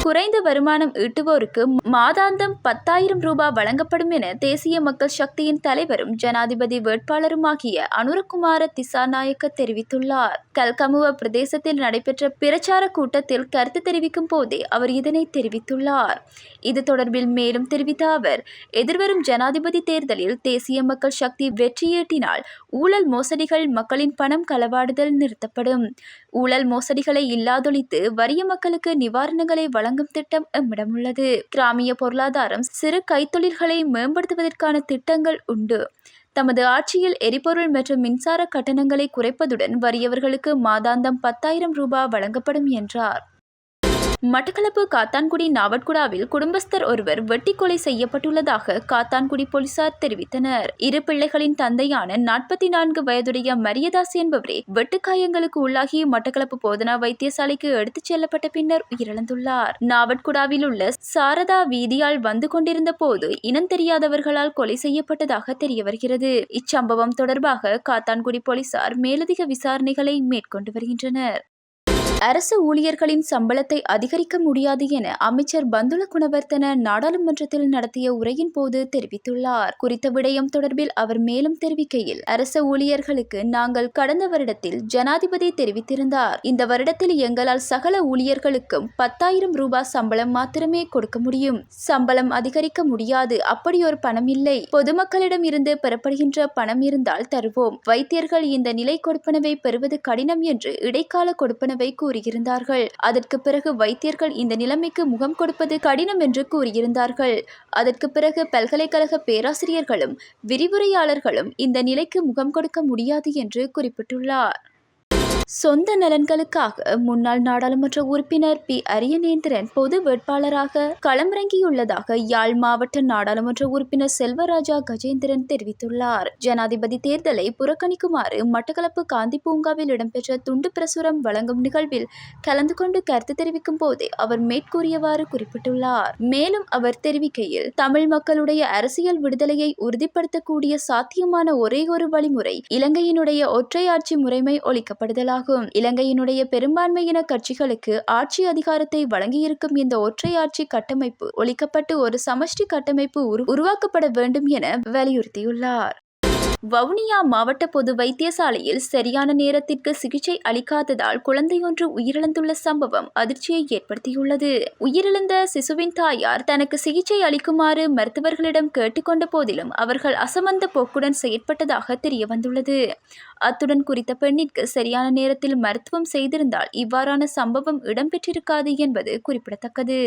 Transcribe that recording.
குறைந்த வருமானம் ஈட்டுவோருக்கு மாதாந்தம் 10,000 ரூபாய் வழங்கப்படும் என தேசிய மக்கள் சக்தியின் தலைவரும் ஜனாதிபதி வேட்பாளருமாகிய அனுரகுமார திசாநாயக்க தெரிவித்துள்ளார். கல்கமுவ பிரதேசத்தில் நடைபெற்ற பிரச்சார கூட்டத்தில் கருத்து தெரிவிக்கும் போதே அவர் இதனை தெரிவித்துள்ளார். இது தொடர்பில் மேலும் தெரிவித்த அவர், எதிர்வரும் ஜனாதிபதி தேர்தலில் தேசிய மக்கள் சக்தி வெற்றியீட்டினால் ஊழல் மோசடிகள், மக்களின் பணம் களவாடுதல் நிறுத்தப்படும். ஊழல் மோசடிகளை இல்லாதொழித்து வறிய மக்களுக்கு நிவாரணங்களை வழங்கும் திட்டம் எம்மிடம் உள்ளது. கிராமிய பொருளாதாரம், சிறு கைத்தொழில்களை மேம்படுத்துவதற்கான திட்டங்கள் உண்டு. தமது ஆட்சியில் எரிபொருள் மற்றும் மின்சார கட்டணங்களை குறைப்பதுடன் வறியவர்களுக்கு மாதாந்தம் 10,000 ரூபாய் வழங்கப்படும் என்றார். மட்டக்களப்பு காத்தான்குடி நாவட்குடாவில் குடும்பஸ்தர் ஒருவர் வெட்டி கொலை செய்யப்பட்டுள்ளதாக காத்தான்குடி போலீசார் தெரிவித்தனர். இரு பிள்ளைகளின் தந்தையான 44 வயதுடைய மரியதாஸ் என்பவரே வெட்டுக்காயங்களுக்கு உள்ளாகி மட்டக்களப்பு போதனா வைத்தியசாலைக்கு எடுத்துச் செல்லப்பட்ட பின்னர் உயிரிழந்துள்ளார். நாவட்குடாவில் உள்ள சாரதா வீதியால் வந்து கொண்டிருந்த போது இனம் தெரியாதவர்களால் கொலை செய்யப்பட்டதாக தெரிய வருகிறது. இச்சம்பவம் தொடர்பாக காத்தான்குடி போலீசார் மேலதிக விசாரணைகளை மேற்கொண்டு வருகின்றனர். அரசு ஊழியர்களின் சம்பளத்தை அதிகரிக்க முடியாது என அமைச்சர் பந்துல குணவர்த்தன நாடாளுமன்றத்தில் நடத்திய உரையின் போது தெரிவித்துள்ளார். குறித்த விடயம் தொடர்பில் அவர் மேலும் தெரிவிக்கையில், அரசு ஊழியர்களுக்கு நாங்கள் கடந்த வருடத்தில் ஜனாதிபதி தெரிவித்திருந்தார். இந்த வருடத்தில் எங்களால் சகல ஊழியர்களுக்கும் 10,000 ரூபாய் சம்பளம் மாத்திரமே கொடுக்க முடியும். சம்பளம் அதிகரிக்க முடியாது. அப்படி ஒரு பணம் இல்லை. பொதுமக்களிடம் இருந்து பெறப்படுகின்ற பணம் இருந்தால் தருவோம். வைத்தியர்கள் இந்த நிலை கொடுப்பனவை பெறுவது கடினம் என்று இடைக்கால கொடுப்பனவை கூறியிருந்தார்கள். அதற்கு பிறகு வைத்தியர்கள் இந்த நிலைமைக்கு முகம் கொடுப்பது கடினம் என்று கூறியிருந்தார்கள். அதற்கு பிறகு பல்கலைக்கழக பேராசிரியர்களும் விரிவுரையாளர்களும் இந்த நிலைக்கு முகம் கொடுக்க முடியாது என்று குறிப்பிட்டுள்ளார். சொந்த நலன்களுக்காக முன்னாள் நாடாளுமன்ற உறுப்பினர் பி. அரியநேந்திரன் பொது வேட்பாளராக களமிறங்கியுள்ளதாக யாழ் மாவட்ட நாடாளுமன்ற உறுப்பினர் செல்வராஜா கஜேந்திரன் தெரிவித்துள்ளார். ஜனாதிபதி தேர்தலை புறக்கணிக்குமாறு மட்டக்களப்பு காந்தி பூங்காவில் இடம்பெற்ற துண்டு பிரசுரம் வழங்கும் நிகழ்வில் கலந்து கொண்டு கருத்து தெரிவிக்கும் போதே அவர் மேற்கூறியவாறு குறிப்பிட்டுள்ளார். மேலும் அவர் தெரிவிக்கையில், தமிழ் மக்களுடைய அரசியல் விடுதலையை உறுதிப்படுத்தக்கூடிய சாத்தியமான ஒரே ஒரு வழிமுறை இலங்கையினுடைய ஒற்றையாட்சி முறைமை ஒழிக்கப்படுதலாகும். இலங்கையினுடைய பெரும்பான்மையின கட்சிகளுக்கு ஆட்சி அதிகாரத்தை வழங்கியிருக்கும் இந்த ஒற்றையாட்சி கட்டமைப்பு ஒழிக்கப்பட்டு ஒரு சமஷ்டி கட்டமைப்பு உருவாக்கப்பட வேண்டும் என வலியுறுத்தியுள்ளார். வவுனியா மாவட்ட பொது வைத்தியசாலையில் சரியான நேரத்திற்கு சிகிச்சை அளிக்காததால் குழந்தையொன்று உயிரிழந்துள்ள சம்பவம் அதிர்ச்சியை ஏற்படுத்தியுள்ளது. உயிரிழந்த சிசுவின் தாயார் தனக்கு சிகிச்சை அளிக்குமாறு மருத்துவர்களிடம் கேட்டுக்கொண்ட போதிலும் அவர்கள் அசமந்த போக்குடன் செயற்பட்டதாக தெரியவந்துள்ளது. அத்துடன் குறித்த பெண்ணிற்கு சரியான நேரத்தில் மருத்துவம் செய்திருந்தால் இவ்வாறான சம்பவம் இடம்பெற்றிருக்காது என்பது குறிப்பிடத்தக்கது.